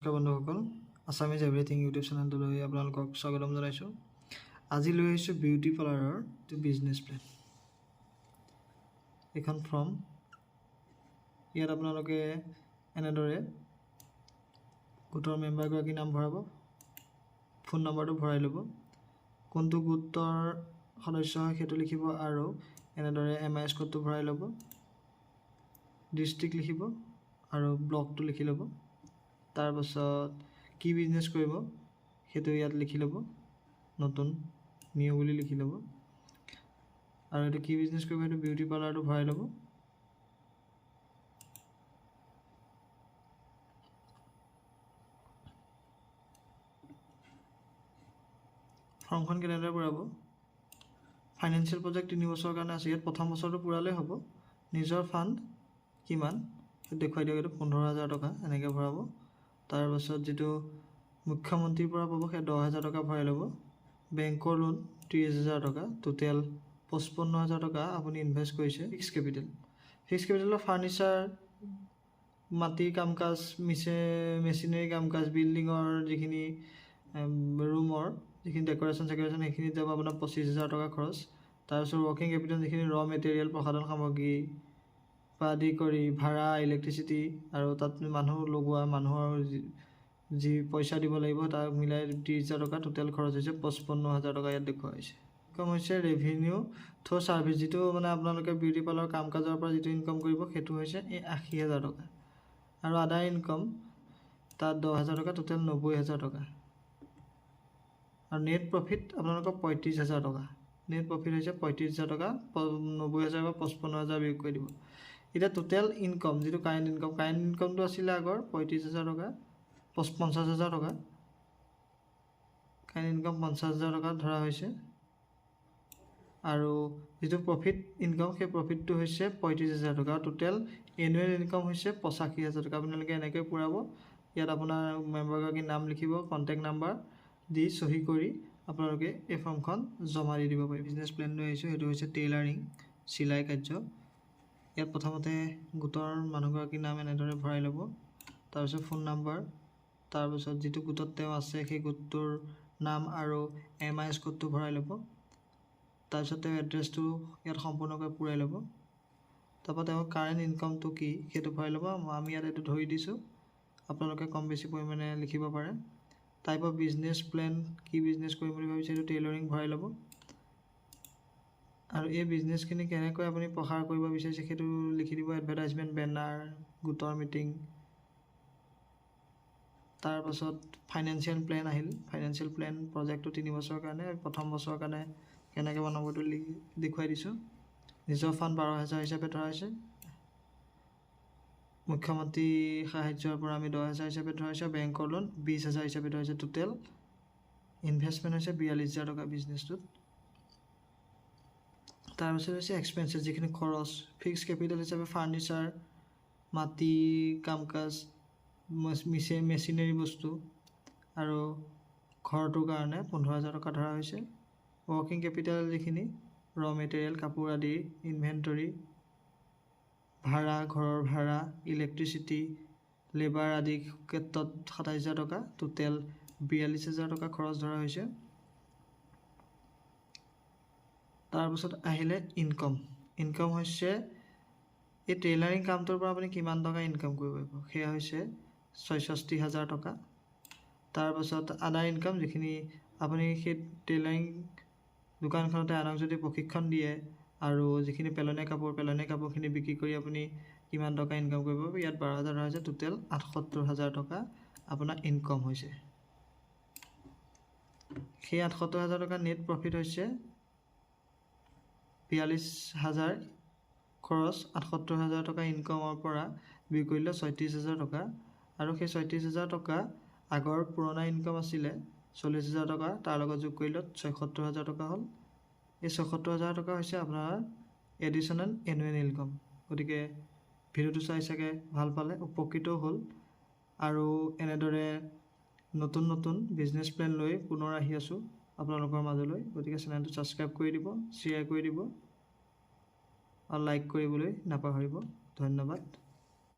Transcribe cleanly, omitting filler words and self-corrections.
বন্ধুসকল Assamese everything YouTube চেনেলটোলৈ আপোনালোকক স্বাগতম জনাইছোঁ। আজি লৈ আহিছোঁ বিউটি পাৰ্লাৰৰ বিজনেছ প্লেন। এখন ফৰ্ম, ইয়াত আপোনালোকে এনেদৰে গোটৰ মেম্বাৰগৰাকীৰ নাম ভৰাব, ফোন নম্বৰটো ভৰাই ল'ব, কোনটো গোটৰ সদস্য হয় সেইটো লিখিব আৰু এনেদৰে MIS কোডটো ভৰাই ল'ব, ডিষ্ট্ৰিক্ট লিখিব আৰু ব্লকটো লিখি ল'ব। তাৰ পাছত কি বিজনেছ কৰিব সেইটো ইয়াত লিখি ল'ব, নতুন নিউ বুলি লিখি ল'ব আৰু এইটো কি বিজনেছ কৰিব সেইটো বিউটি পাৰ্লাৰটো ভৰাই ল'ব। ফৰ্মখন কেনেদৰে পূৰাব? ফাইনেন্সিয়েল প্ৰজেক্ট 3 বছৰৰ কাৰণে আছে। ইয়াত প্ৰথম বছৰটো পূৰালেই হ'ব। নিজৰ ফাণ্ড কিমান দেখুৱাই দিয়ক, এইটো 15,000 টকা এনেকৈ ভৰাব। তাৰপাছত যিটো মুখ্যমন্ত্ৰীৰ পৰা পাব সেই 10,000 টকা ভৰাই ল'ব। বেংকৰ লোন 30,000 টকা, টোটেল 55,000 টকা আপুনি ইনভেষ্ট কৰিছে। ফিক্স কেপিটেলৰ ফাৰ্নিচাৰ, মাটিৰ কাম কাজ, মেচিনেৰী কাম কাজ, বিল্ডিঙৰ যিখিনি ৰুমৰ যিখিনি ডেক'ৰেশ্যন সেইখিনিত যাব আপোনাৰ 25,000 টকা খৰচ। তাৰপিছত ৱৰ্কিং কেপিটেল যিখিনি ৰ মেটেৰিয়েল, প্ৰসাধন সামগ্ৰী পৰা আদি কৰি ভাড়া, ইলেক্ট্ৰিচিটি আৰু তাত মানুহ লগোৱা, মানুহৰ যি পইচা দিব লাগিব তাক মিলাই 30,000 টকা টোটেল খৰচ হৈছে 55,000 টকা ইয়াত দেখুওৱা হৈছে। ইনকম হৈছে ৰেভিনিউ থ্ৰু ছাৰ্ভিচ, যিটো মানে আপোনালোকে বিউটি পাৰ্লাৰৰ কাম কাজৰ পৰা যিটো ইনকম কৰিব সেইটো হৈছে এই 80,000 টকা আৰু আদাৰ ইনকম তাত 10,000 টকা, টোটেল 90,000 টকা আৰু নেট প্ৰফিট আপোনালোকৰ 35,000 টকা। নেট প্ৰফিট হৈছে 35,000 টকা, 90,000 বা 55,000 বিয়োগ কৰি দিব। এতিয়া টোটেল ইনকম যিটো কাৰেণ্ট ইনকমটো আছিলে আগৰ 35,000 টকা, 50,000 টকা। কাৰেণ্ট ইনকম 50,000 টকা ধৰা হৈছে আৰু যিটো প্ৰফিট ইনকম সেই প্ৰফিটটো হৈছে 35,000 টকা আৰু টোটেল এনুৱেল ইনকম হৈছে 85,000 টকা। আপোনালোকে এনেকৈ পূৰাব। ইয়াত আপোনাৰ মেম্বাৰগৰাকীৰ নাম লিখিব, কণ্টেক্ট নাম্বাৰ দি চহী কৰি আপোনালোকে এই ফৰ্মখন জমা দি দিব পাৰিব। বিজনেছ প্লেন লৈ আহিছোঁ, সেইটো হৈছে টেইলাৰিং, চিলাই কাৰ্য। ইয়াত প্ৰথমতে গোটৰ মানুহগৰাকীৰ নাম এনেদৰে ভৰাই ল'ব, তাৰপিছত ফোন নম্বৰ, তাৰপিছত যিটো গোটত তেওঁ আছে সেই গোটটোৰ নাম আৰু MIS কোডটো ভৰাই ল'ব। তাৰপিছত তেওঁ এড্ৰেছটো ইয়াত সম্পূৰ্ণকৈ পূৰাই ল'ব। তাৰপৰা তেওঁ কাৰেণ্ট ইনকমটো কি সেইটো ভৰাই ল'ব। আমি ইয়াত এইটো ধৰি দিছোঁ, আপোনালোকে কম বেছি পৰিমাণে লিখিব পাৰে। টাইপ অফ বিজনেছ প্লেন, কি বিজনেছ কৰিম বুলি ভাবিছে সেইটো টেইলৰিং ভৰাই ল'ব আৰু এই বিজনেছখিনি কেনেকৈ আপুনি প্ৰসাৰ কৰিব বিচাৰিছে সেইটো লিখি দিব। এডভাৰটাইজমেণ্ট, বেনাৰ, গোটৰ মিটিং। তাৰপাছত ফাইনেন্সিয়েল প্লেন আহিল। ফাইনেন্সিয়েল প্লেন প্ৰজেক্টটো 3 বছৰৰ কাৰণে, প্ৰথম বছৰৰ কাৰণে কেনেকৈ বনাব এইটো দেখুৱাই দিছোঁ। নিজৰ ফাণ্ড 12,000 হিচাপে ধৰা হৈছে। মুখ্যমন্ত্ৰী সাহায্যৰ পৰা আমি 10,000 হিচাপে ধৰা হৈছে। বেংকৰ লোন 20,000 হিচাপে ধৰা হৈছে। টোটেল ইনভেষ্টমেণ্ট হৈছে 42,000 টকা বিজনেছটোত। তাৰপিছত হৈছে এক্সপেঞ্চেছ, যিখিনি খৰচ। ফিক্স কেপিটেল হিচাপে ফাৰ্নিচাৰ, মাটি কাম কাজ, মেচিনেৰী বস্তু আৰু ঘৰটোৰ কাৰণে 15,000 টকা ধৰা হৈছে। ৱৰ্কিং কেপিটেল যিখিনি ৰ মেটেৰিয়েল, কাপোৰ আদি, ইনভেণ্টৰী, ভাড়া, ঘৰৰ ভাড়া, ইলেক্ট্ৰিচিটি, লেবাৰ আদি ক্ষেত্ৰত 27,000 টকা, টোটেল 42,000 টকা খৰচ ধৰা হৈছে। তাৰপিছত আহিলে ইনকম হৈছে এই টেইলাৰিং কামটোৰ পৰা আপুনি কিমান টকা ইনকাম কৰিব পাৰিব, সেয়া হৈছে 66,000 টকা। তাৰপাছত আদাৰ ইনকাম, যিখিনি আপুনি সেই টেইলাৰিং দোকানখনতে আনক যদি প্ৰশিক্ষণ দিয়ে আৰু যিখিনি পেলনীয়া কাপোৰখিনি বিক্ৰী কৰি আপুনি কিমান টকা ইনকাম কৰিব পাৰিব। ইয়াত 12,000 ধৰা হৈছে, টোটেল 78,000 টকা আপোনাৰ ইনকম হৈছে। সেই 78,000 টকা নেট প্ৰফিট হৈছে 42,000 খৰচ, 78,000 টকা ইনকমৰ পৰা বিক্ৰী কৰিলে 36,000 টকা আৰু সেই 36,000 টকা আগৰ পুৰণা ইনকম আছিলে 40,000 টকা, তাৰ লগত যোগ কৰিলে 76,000 টকা হ'ল। এই 76,000 টকা হৈছে আপোনাৰ এডিশ্যনেল এনুৱেল ইনকম। গতিকে ভিডিঅ'টো চাই চাগে ভাল পালে, উপকৃতও হ'ল আৰু এনেদৰে নতুন নতুন বিজনেছ প্লেন লৈ পুনৰ আহি আছোঁ আপোনালোকৰ মাজলৈ। গতিকে চেনেলটো ছাবস্ক্ৰাইব কৰি দিব, শ্বেয়াৰ কৰি দিব আৰু লাইক কৰিবলৈ নাপাহৰিব। ধন্যবাদ।